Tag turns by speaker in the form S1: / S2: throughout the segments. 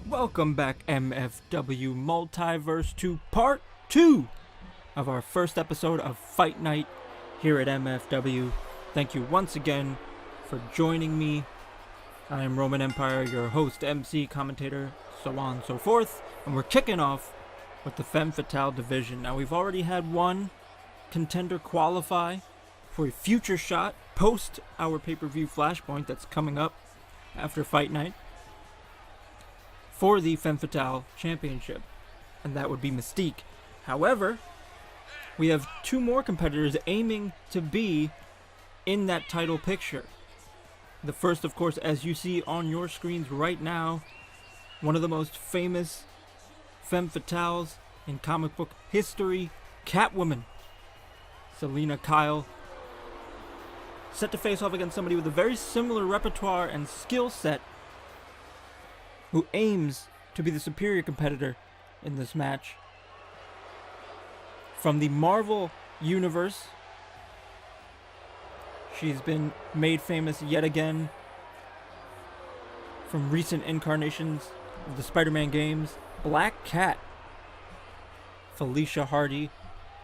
S1: Welcome back, MFW Multiverse, to part 2 of our first episode of Fight Night here at MFW. Thank you once again for joining me. I am Roman Empire, your host, MC, commentator, so on and so forth. And we're kicking off with the Femme Fatale division. Now, we've already had one contender qualify for a future shot post our pay-per-view Flashpoint that's coming up after Fight Night for the Femme Fatale Championship, and that would be Mystique. However, we have two more competitors aiming to be in that title picture. The first, of course, as you see on your screens right now, one of the most famous Femme Fatales in comic book history, Catwoman, Selina Kyle, set to face off against somebody with a very similar repertoire and skill set, who aims to be the superior competitor in this match. From the Marvel Universe, she's been made famous yet again from recent incarnations of the Spider-Man games. Black Cat, Felicia Hardy,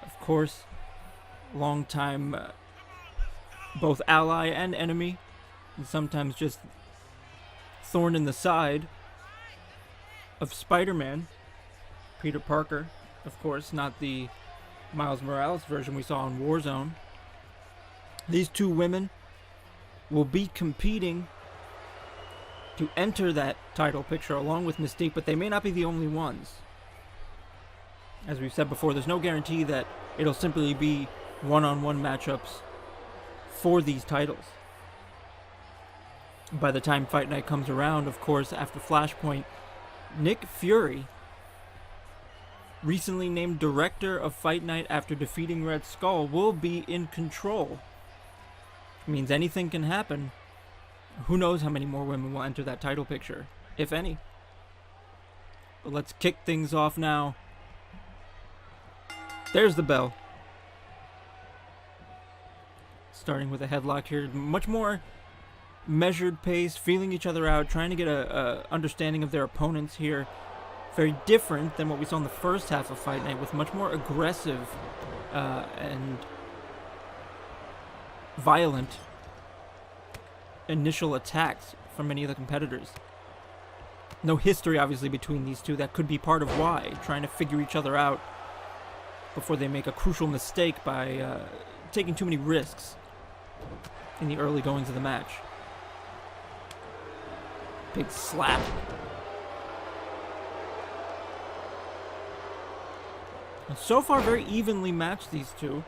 S1: of course, longtime both ally and enemy, and sometimes just thorn in the side of Spider-Man. Peter Parker, of course, not the Miles Morales version we saw in Warzone. These two women will be competing to enter that title picture along with Mystique, but they may not be the only ones. As we've said before, there's no guarantee that it'll simply be one-on-one matchups for these titles. By the time Fight Night comes around, of course, after Flashpoint, Nick Fury, recently named director of Fight Night after defeating Red Skull, will be in control. It means anything can happen. Who knows how many more women will enter that title picture, if any. But let's kick things off now. There's the bell. Starting with a headlock here. Much more measured pace, feeling each other out, trying to get a understanding of their opponents here. Very different than what we saw in the first half of Fight Night, with much more aggressive and violent initial attacks from many of the competitors. No history, obviously, between these two. That could be part of why, trying to figure each other out before they make a crucial mistake by taking too many risks in the early goings of the match. Big slap. And so far, very evenly matched, these two.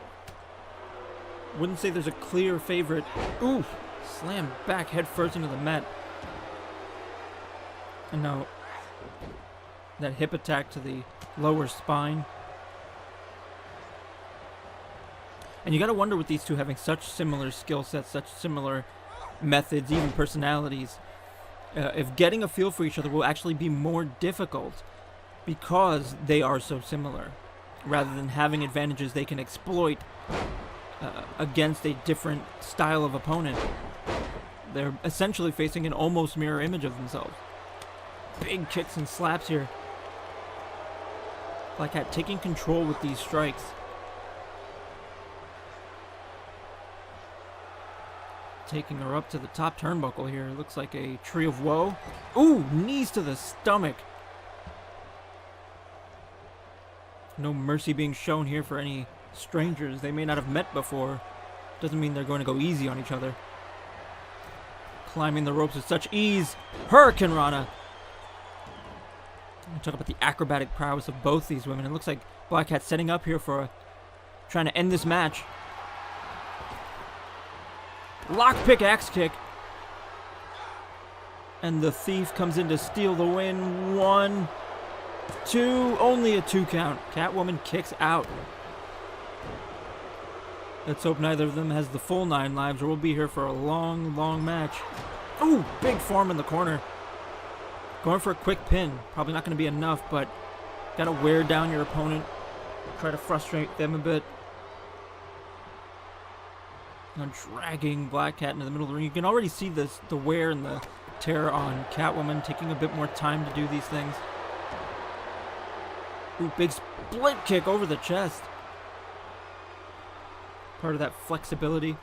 S1: Wouldn't say there's a clear favorite. Ooh! Slam back head first into the mat. And now that hip attack to the lower spine. And you gotta wonder, with these two having such similar skill sets, such similar methods, even personalities, if getting a feel for each other will actually be more difficult because they are so similar, rather than having advantages they can exploit against a different style of opponent. They're essentially facing an almost mirror image of themselves. Big kicks and slaps here. Black Cat taking control with these strikes. Taking her up to the top turnbuckle here. Looks like a tree of woe. Ooh, knees to the stomach. No mercy being shown here for any strangers they may not have met before. Doesn't mean they're going to go easy on each other. Climbing the ropes with such ease. Hurricane Rana. Talk about the acrobatic prowess of both these women. It looks like Black Cat setting up here for trying to end this match. Lockpick axe kick. And the Thief comes in to steal the win. 1, 2, only a 2 count. Catwoman kicks out. Let's hope neither of them has the full 9 lives, or we'll be here for a long, long match. Ooh, big form in the corner. Going for a quick pin. Probably not going to be enough, but gotta wear down your opponent. Try to frustrate them a bit. Dragging Black Cat into the middle of the ring. You can already see the wear and the tear on Catwoman, taking a bit more time to do these things. Ooh, big split kick over the chest. Part of that flexibility.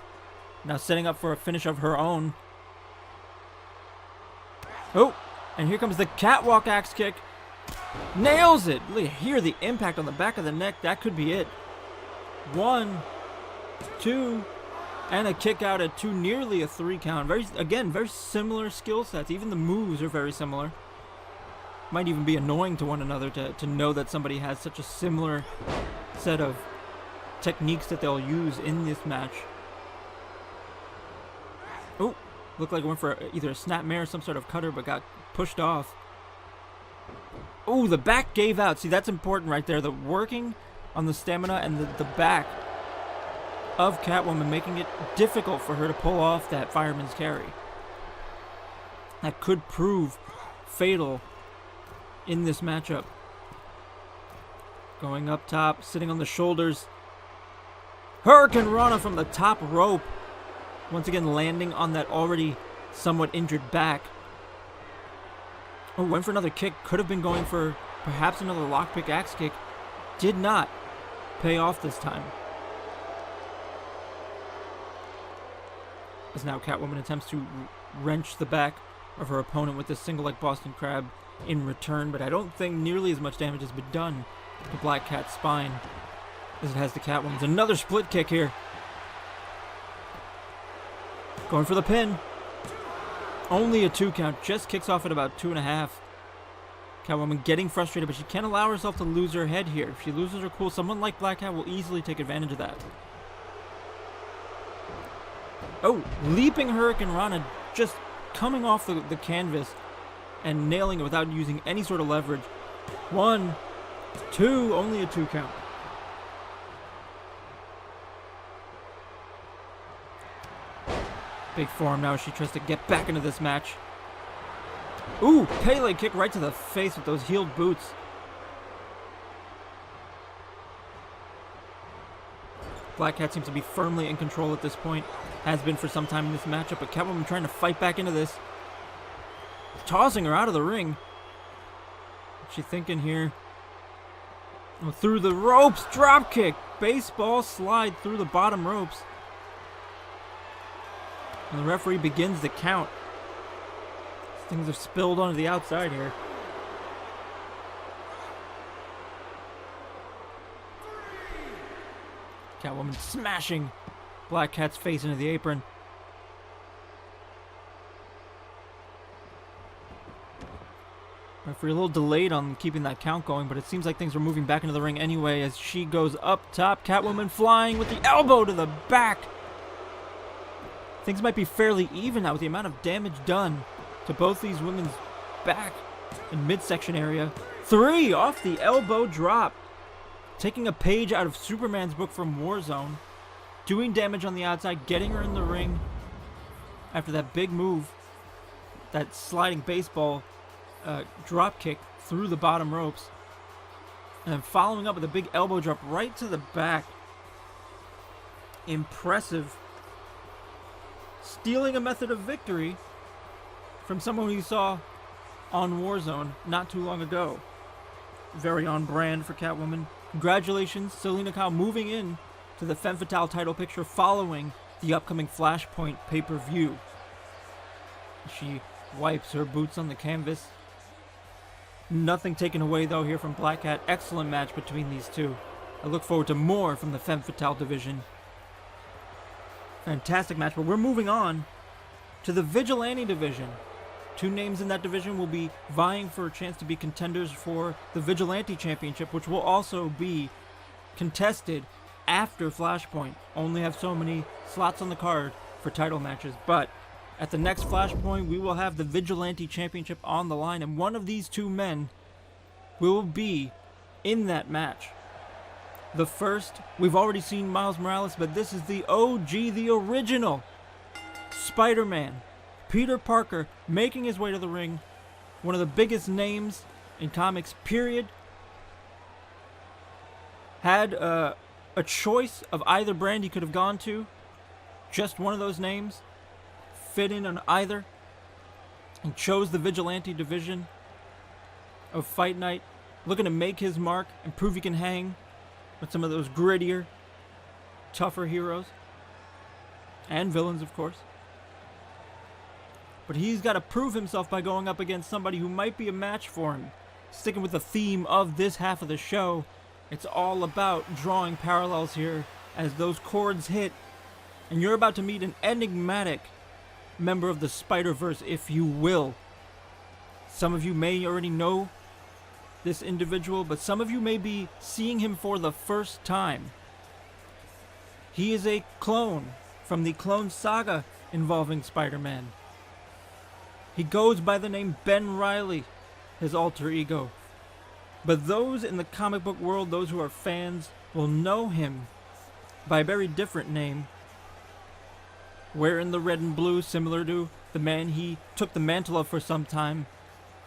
S1: Now setting up for a finish of her own. Oh, and here comes the catwalk axe kick. Nails it. Really hear the impact on the back of the neck. That could be it. 1, 2, and a kick out at 2, nearly a 3 count. Very similar skill sets. Even the moves are very similar. Might even be annoying to one another to know that somebody has such a similar set of techniques that they'll use in this match. Oh, looked like it went for either a snapmare or some sort of cutter, but got pushed off. Oh, the back gave out. See, that's important right there. The working on the stamina and the back of Catwoman, making it difficult for her to pull off that fireman's carry. That could prove fatal in this matchup. Going up top, sitting on the shoulders. Hurricane Rana from the top rope. Once again landing on that already somewhat injured back. Oh, went for another kick. Could have been going for perhaps another lockpick axe kick. Did not pay off this time. As now Catwoman attempts to wrench the back of her opponent with this single leg Boston Crab in return, but I don't think nearly as much damage has been done to Black Cat's spine as it has to Catwoman's. Another split kick here. Going for the pin. Only a 2 count. Just kicks off at about 2.5. Catwoman getting frustrated, but she can't allow herself to lose her head here. If she loses her cool, someone like Black Cat will easily take advantage of that. Oh, leaping Hurricane Rana, just coming off the canvas and nailing it without using any sort of leverage. 1, 2, only a 2 count. Big forearm now as she tries to get back into this match. Ooh, Pele kick right to the face with those heeled boots. Black Cat seems to be firmly in control at this point. Has been for some time in this matchup, but Catwoman trying to fight back into this. Tossing her out of the ring. What's she thinking here? Oh, through the ropes, drop kick. Baseball slide through the bottom ropes. And the referee begins the count. Things are spilled onto the outside here. Catwoman smashing Black Cat's face into the apron. Referee a little delayed on keeping that count going, but it seems like things are moving back into the ring anyway as she goes up top. Catwoman flying with the elbow to the back. Things might be fairly even now with the amount of damage done to both these women's back and midsection area. 3 off the elbow drop. Taking a page out of Superman's book from Warzone. Doing damage on the outside, getting her in the ring after that big move. That sliding baseball drop kick through the bottom ropes. And then following up with a big elbow drop right to the back. Impressive. Stealing a method of victory from someone you saw on Warzone not too long ago. Very on brand for Catwoman. Congratulations, Selena Kyle moving in to the Femme Fatale title picture following the upcoming Flashpoint pay-per-view. She wipes her boots on the canvas. Nothing taken away though here from Black Cat. Excellent match between these two. I look forward to more from the Femme Fatale division. Fantastic match, but we're moving on to the Vigilante division. 2 names in that division will be vying for a chance to be contenders for the Vigilante Championship, which will also be contested after Flashpoint. Only have so many slots on the card for title matches, but at the next Flashpoint, we will have the Vigilante Championship on the line, and one of these 2 men will be in that match. The first, we've already seen Miles Morales, but this is the OG, the original Spider-Man. Peter Parker making his way to the ring. One of the biggest names in comics, period. Had a choice of either brand he could have gone to. Just one of those names. Fit in on either. He chose the Vigilante division of Fight Night, looking to make his mark and prove he can hang with some of those grittier, tougher heroes. And villains, of course. But he's got to prove himself by going up against somebody who might be a match for him. Sticking with the theme of this half of the show, it's all about drawing parallels here as those chords hit. And you're about to meet an enigmatic member of the Spider-Verse, if you will. Some of you may already know this individual, but some of you may be seeing him for the first time. He is a clone from the Clone Saga involving Spider-Man. He goes by the name Ben Reilly, his alter ego. But those in the comic book world, those who are fans, will know him by a very different name. Wearing the red and blue, similar to the man he took the mantle of for some time.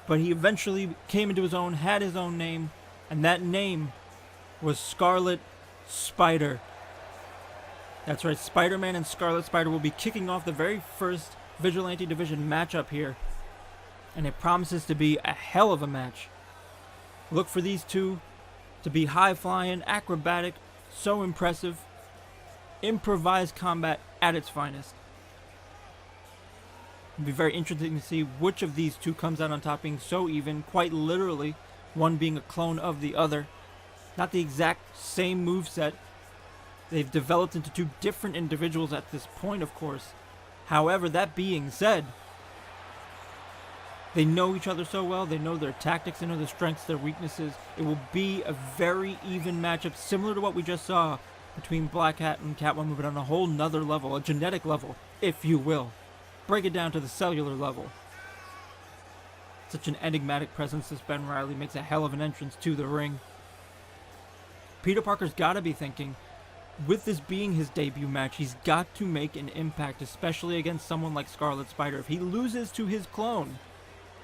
S1: But he eventually came into his own, had his own name, and that name was Scarlet Spider. That's right, Spider-Man and Scarlet Spider will be kicking off the very first Vigilante Division matchup here. And it promises to be a hell of a match. Look for these two to be high-flying, acrobatic, so impressive. Improvised combat at its finest. It'll be very interesting to see which of these two comes out on top, being so even, quite literally, one being a clone of the other. Not the exact same moveset. They've developed into two different individuals at this point, of course. However, that being said, they know each other so well, they know their tactics, they know their strengths, their weaknesses. It will be a very even matchup, similar to what we just saw between Black Cat and Catwoman, but on a whole nother level, a genetic level, if you will. Break it down to the cellular level. Such an enigmatic presence, this Ben Reilly makes a hell of an entrance to the ring. Peter Parker's got to be thinking, with this being his debut match, he's got to make an impact, especially against someone like Scarlet Spider. If he loses to his clone,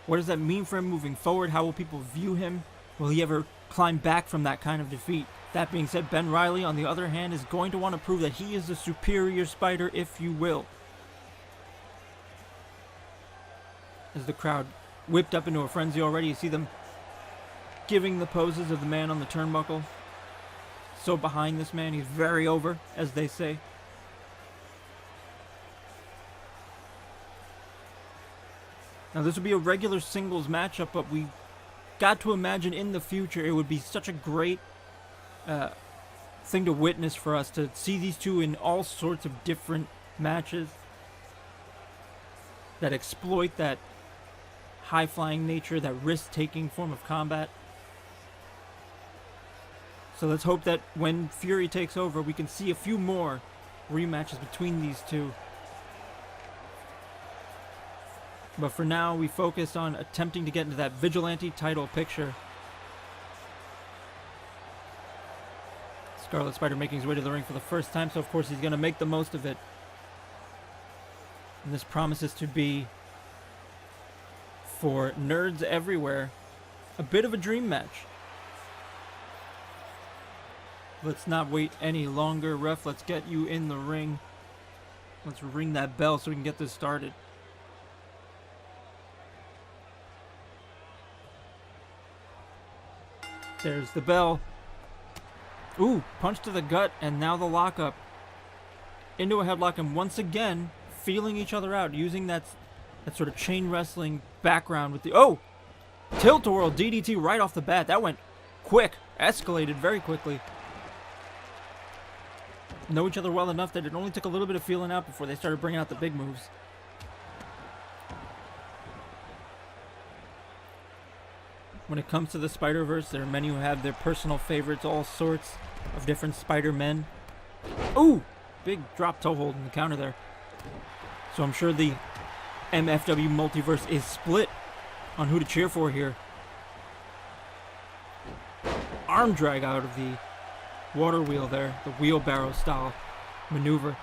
S1: what does that mean for him moving forward? How will people view him? Will he ever climb back from that kind of defeat? That being said, Ben Reilly, on the other hand, is going to want to prove that he is the superior Spider, if you will. As the crowd whipped up into a frenzy already, you see them giving the poses of the man on the turnbuckle. So behind this man, he's very over, as they say. Now this would be a regular singles matchup, but we got to imagine in the future it would be such a great thing to witness for us, to see these two in all sorts of different matches that exploit that high-flying nature, that risk-taking form of combat. So let's hope that when Fury takes over, we can see a few more rematches between these two. But for now, we focus on attempting to get into that Vigilante title picture. Scarlet Spider making his way to the ring for the first time, so of course he's going to make the most of it. And this promises to be, for nerds everywhere, a bit of a dream match. Let's not wait any longer, ref. Let's get you in the ring. Let's ring that bell so we can get this started. There's the bell. Ooh, punch to the gut, and now the lockup. Into a headlock, and once again, feeling each other out, using that sort of chain wrestling background with the... Oh! Tilt-a-whirl DDT right off the bat. That went quick. Escalated very quickly. Know each other well enough that it only took a little bit of feeling out before they started bringing out the big moves. When it comes to the Spider-Verse, there are many who have their personal favorites, all sorts of different Spider-Men. Ooh! Big drop toe hold in the counter there. So I'm sure the MFW multiverse is split on who to cheer for here. Arm drag out of the water wheel there, the wheelbarrow style maneuver.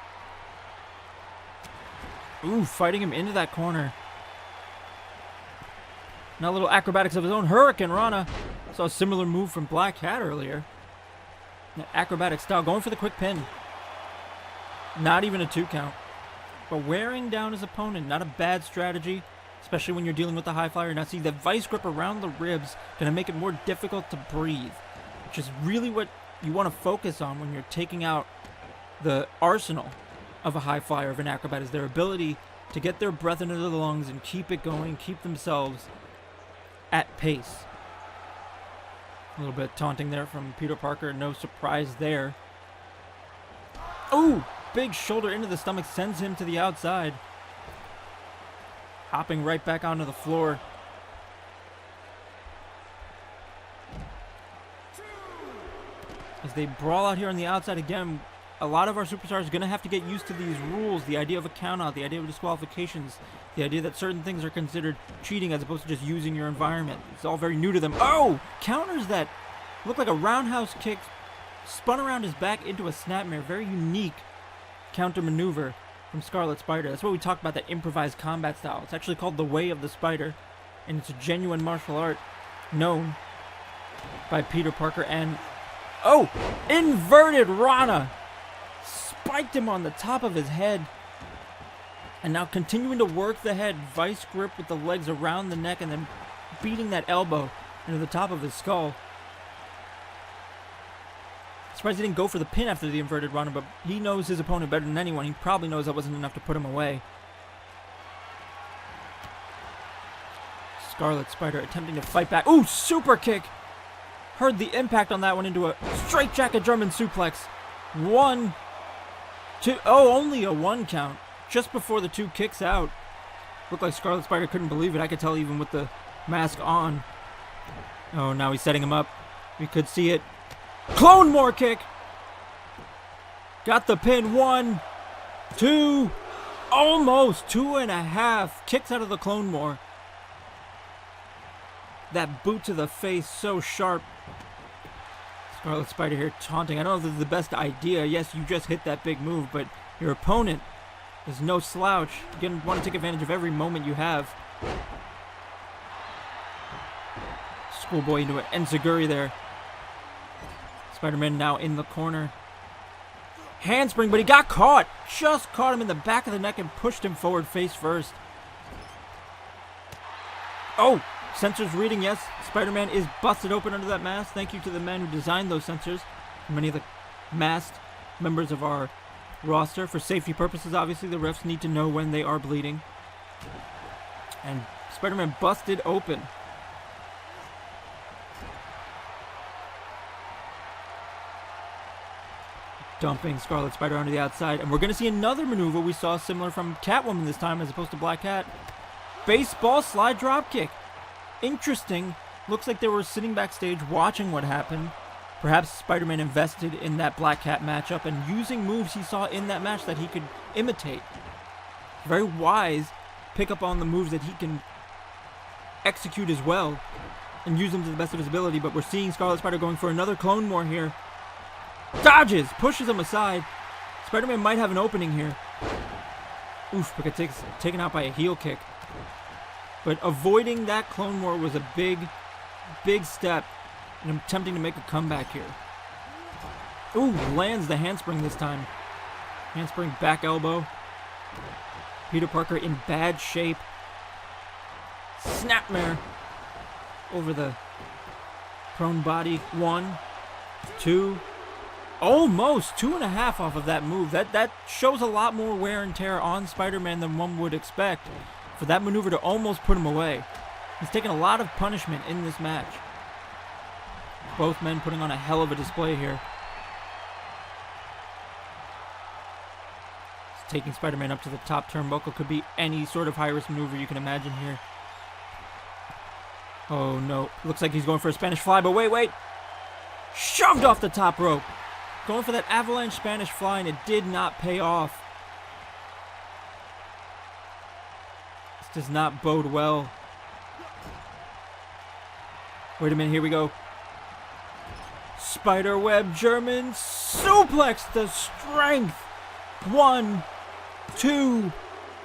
S1: Ooh, fighting him into that corner. Now a little acrobatics of his own. Hurricane Rana. Saw a similar move from Black Cat earlier. That acrobatic style, going for the quick pin. Not even a 2 count. But wearing down his opponent, not a bad strategy. especially when you're dealing with the high flyer. Now see, the vice grip around the ribs going to make it more difficult to breathe, which is really what you want to focus on when you're taking out the arsenal of a high flyer, of an acrobat, is their ability to get their breath into the lungs and keep it going, keep themselves at pace. A little bit taunting there from Peter Parker, no surprise there. Ooh, big shoulder into the stomach sends him to the outside. Hopping right back onto the floor. As they brawl out here on the outside again, a lot of our superstars are going to have to get used to these rules, the idea of a count-out, the idea of disqualifications, the idea that certain things are considered cheating as opposed to just using your environment. It's all very new to them. Oh! Counters that look like a roundhouse kick, spun around his back into a snapmare. Very unique counter maneuver from Scarlet Spider. That's what we talked about, that improvised combat style. It's actually called the Way of the Spider, and it's a genuine martial art known by Peter Parker. And oh! Inverted Rana! Spiked him on the top of his head. And now continuing to work the head, vice grip with the legs around the neck and then beating that elbow into the top of his skull. Surprised he didn't go for the pin after the inverted Rana, but he knows his opponent better than anyone. He probably knows that wasn't enough to put him away. Scarlet Spider attempting to fight back. Ooh, super kick! Heard the impact on that one into a straight jacket German suplex. 1, 2, oh, only a 1 count. Just before the 2 kicks out. Looked like Scarlet Spider couldn't believe it. I could tell even with the mask on. Oh, now he's setting him up. We could see it. Clone War kick! Got the pin. 1, 2, almost 2.5. Kicks out of the Clone War. That boot to the face, so sharp. Scarlet Spider here taunting. I don't know if this is the best idea. Yes, you just hit that big move, but your opponent is no slouch. You're going to want to take advantage of every moment you have. Schoolboy into an enziguri there. Spider-Man now in the corner. Handspring, but he got caught. Just caught him in the back of the neck and pushed him forward face first. Oh! Sensors reading, yes. Spider-Man is busted open under that mask. Thank you to the men who designed those sensors. Many of the masked members of our roster. For safety purposes, obviously, the refs need to know when they are bleeding. And Spider-Man busted open. Dumping Scarlet Spider onto the outside. And we're going to see another maneuver we saw similar from Catwoman this time as opposed to Black Cat. Baseball slide drop kick. Interesting. Looks like they were sitting backstage watching what happened. Perhaps Spider-Man invested in that Black Cat matchup and using moves he saw in that match that he could imitate. Very wise. Pick up on the moves that he can execute as well and use them to the best of his ability. But we're seeing Scarlet Spider going for another Clone War here. Dodges! Pushes him aside. Spider-Man might have an opening here. Oof, but gets taken out by a heel kick. But avoiding that Clone War was a big, big step in attempting to make a comeback here. Ooh, lands the handspring this time. Handspring back elbow. Peter Parker in bad shape. Snapmare over the prone body. 1, 2, almost 2.5 off of that move. That shows a lot more wear and tear on Spider-Man than one would expect. For that maneuver to almost put him away. He's taken a lot of punishment in this match. Both men putting on a hell of a display here. He's taking Spider-Man up to the top turnbuckle. Could be any sort of high-risk maneuver you can imagine here. Oh no. Looks like he's going for a Spanish fly, but wait. Shoved off the top rope. Going for that avalanche Spanish fly, and it did not pay off. Does not bode well. Wait a minute, here we go. Spiderweb German suplex to strength. 1, 2,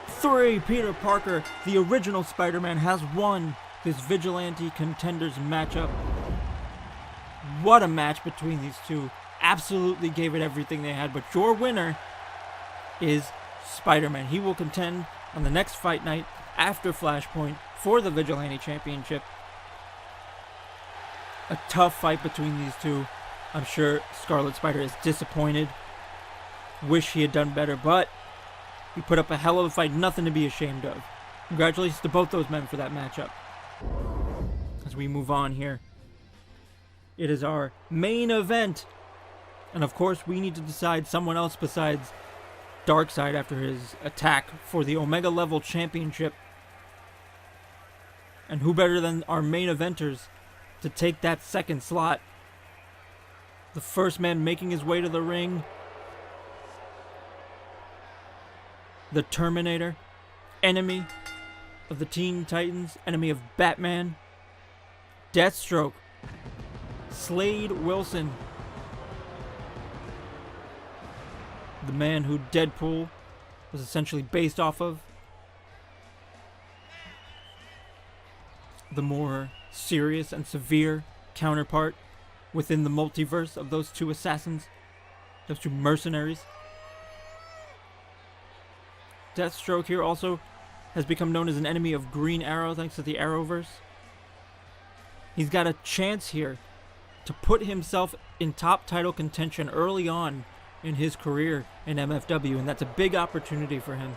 S1: 3. Peter Parker, the original Spider-Man, has won this Vigilante Contenders matchup. What a match between these two. Absolutely gave it everything they had, but your winner is Spider-Man. He will contend on the next fight night after Flashpoint for the Vigilante Championship. A tough fight between these two. I'm sure Scarlet Spider is disappointed. Wish he had done better, but he put up a hell of a fight. Nothing to be ashamed of. Congratulations to both those men for that matchup. As we move on here, it is our main event. And of course, we need to decide someone else besides Darkseid after his attack for the Omega level championship. And who better than our main eventers to take that second slot? The first man making his way to the ring, the Terminator, enemy of the Teen Titans, enemy of Batman, Deathstroke, Slade Wilson, the man who Deadpool was essentially based off of, the more serious and severe counterpart within the multiverse of those two assassins, those two mercenaries. Deathstroke here also has become known as an enemy of Green Arrow thanks to the Arrowverse. He's got a chance here to put himself in top title contention early on in his career in MFW, and that's a big opportunity for him.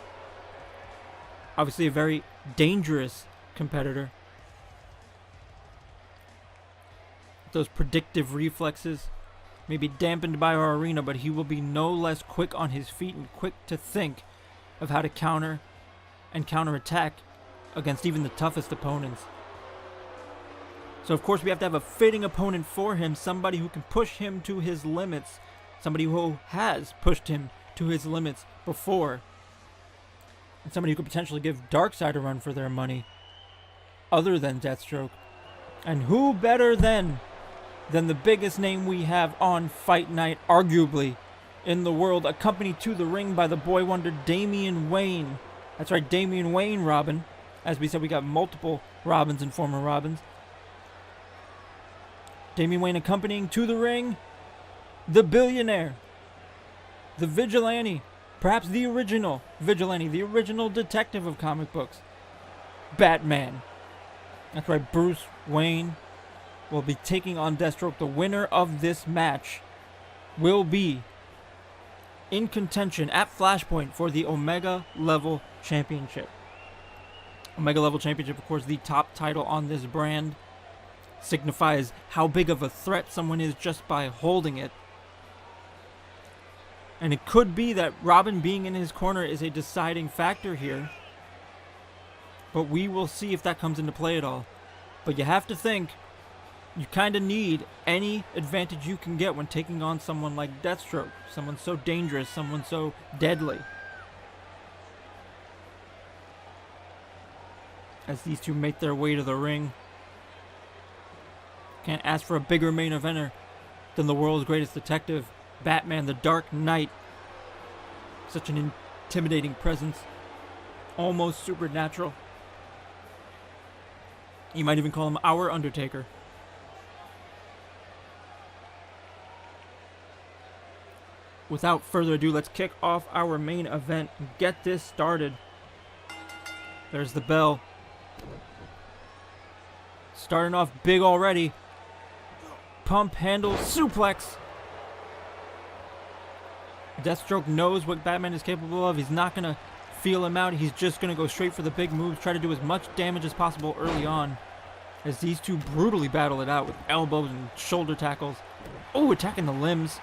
S1: Obviously a very dangerous competitor. Those predictive reflexes may be dampened by our arena, but he will be no less quick on his feet and quick to think of how to counter and counterattack against even the toughest opponents. So of course we have to have a fitting opponent for him, somebody who can push him to his limits, somebody who has pushed him to his limits before, and somebody who could potentially give Darkseid a run for their money other than Deathstroke. And who better than the biggest name we have on Fight Night, arguably, in the world, accompanied to the ring by the boy wonder Damian Wayne. That's right, Damian Wayne Robin. As we said, we got multiple Robins and former Robins. Damian Wayne accompanying to the ring, the billionaire, the vigilante, perhaps the original vigilante, the original detective of comic books, Batman. That's right, Bruce Wayne will be taking on Deathstroke. The winner of this match will be in contention at Flashpoint for the Omega Level Championship. Omega Level Championship, of course, the top title on this brand, signifies how big of a threat someone is just by holding it. And it could be that Robin being in his corner is a deciding factor here, but we will see if that comes into play at all. But you have to think, you kind of need any advantage you can get when taking on someone like Deathstroke, someone so dangerous, someone so deadly. As these two make their way to the ring, can't ask for a bigger main eventer than the world's greatest detective, Batman the Dark Knight. Such an intimidating presence, almost supernatural. You might even call him our Undertaker. Without further ado, let's kick off our main event and get this started. There's the bell. Starting off big already. Pump handle suplex. Deathstroke knows what Batman is capable of. He's not going to feel him out. He's just going to go straight for the big moves, try to do as much damage as possible early on, as these two brutally battle it out with elbows and shoulder tackles. Oh, attacking the limbs.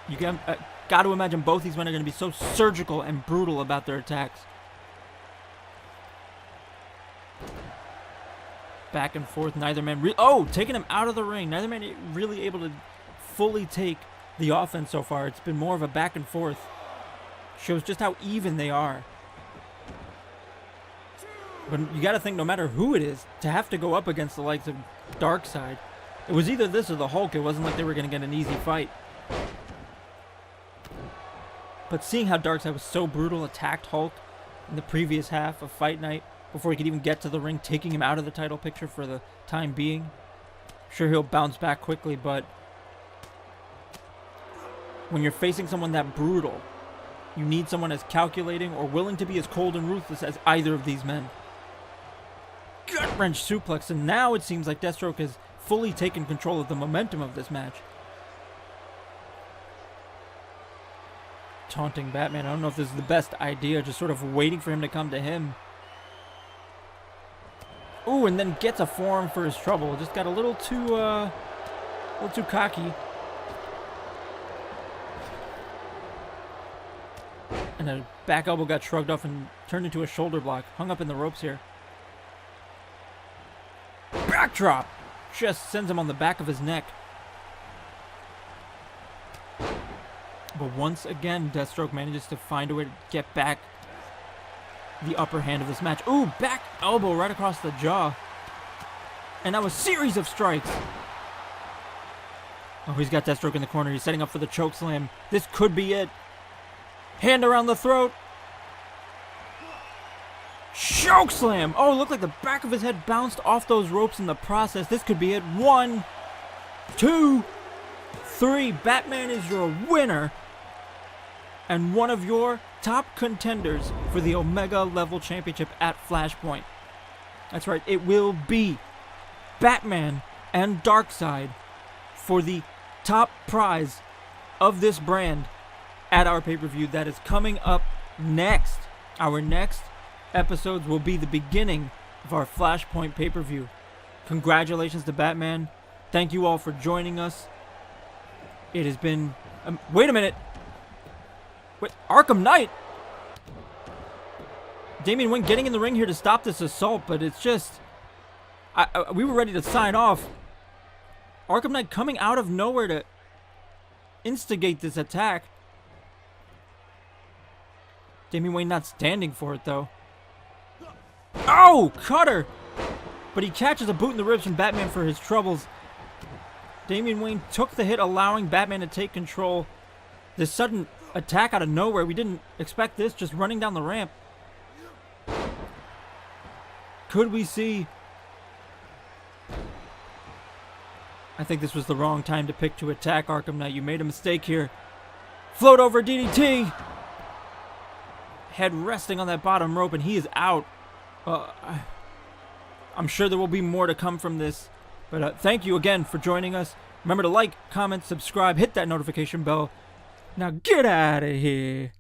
S1: You got to imagine both these men are going to be so surgical and brutal about their attacks. Back and forth, neither man taking him out of the ring. Neither man really able to fully take the offense so far. It's been more of a back and forth. Shows just how even they are. But you got to think, no matter who it is, to have to go up against the likes of Darkseid, it was either this or the Hulk. It wasn't like they were going to get an easy fight. But seeing how Darkseid was so brutal, attacked Hulk in the previous half of Fight Night before he could even get to the ring, taking him out of the title picture for the time being. Sure, he'll bounce back quickly, but when you're facing someone that brutal, You need someone as calculating or willing to be as cold and ruthless as either of these men. Gut-wrench suplex, and now it seems like Deathstroke has fully taken control of the momentum of this match. Taunting Batman. I don't know if this is the best idea, just sort of waiting for him to come to him. Ooh, and then gets a forearm for his trouble. Just got a little too cocky. And a back elbow got shrugged off and turned into a shoulder block. Hung up in the ropes here. Backdrop! Just sends him on the back of his neck. But once again, Deathstroke manages to find a way to get back the upper hand of this match. Ooh, back elbow right across the jaw. And now a series of strikes. Oh, he's got Deathstroke in the corner. He's setting up for the choke slam. This could be it. Hand around the throat. Choke slam. Oh, it looked like the back of his head bounced off those ropes in the process. This could be it. 1, 2, 3. Batman is your winner. And one of your top contenders for the Omega level championship at Flashpoint. That's right. It will be Batman and Darkseid for the top prize of this brand at our pay-per-view that is coming up next. Our next episodes will be the beginning of our Flashpoint pay-per-view. Congratulations to Batman. Thank you all for joining us. It has been... wait a minute. Wait, Arkham Knight? Damian Wayne getting in the ring here to stop this assault, but it's just... we were ready to sign off. Arkham Knight coming out of nowhere to instigate this attack. Damian Wayne not standing for it, though. Oh, cutter! But he catches a boot in the ribs from Batman for his troubles. Damian Wayne took the hit, allowing Batman to take control. This sudden attack out of nowhere, we didn't expect this, just running down the ramp. Could we see... I think this was the wrong time to pick to attack Arkham Knight. You made a mistake here. Float over DDT! Head resting on that bottom rope, and he is out. I'm sure there will be more to come from this. But thank you again for joining us. Remember to like, comment, subscribe, hit that notification bell. Now get out of here.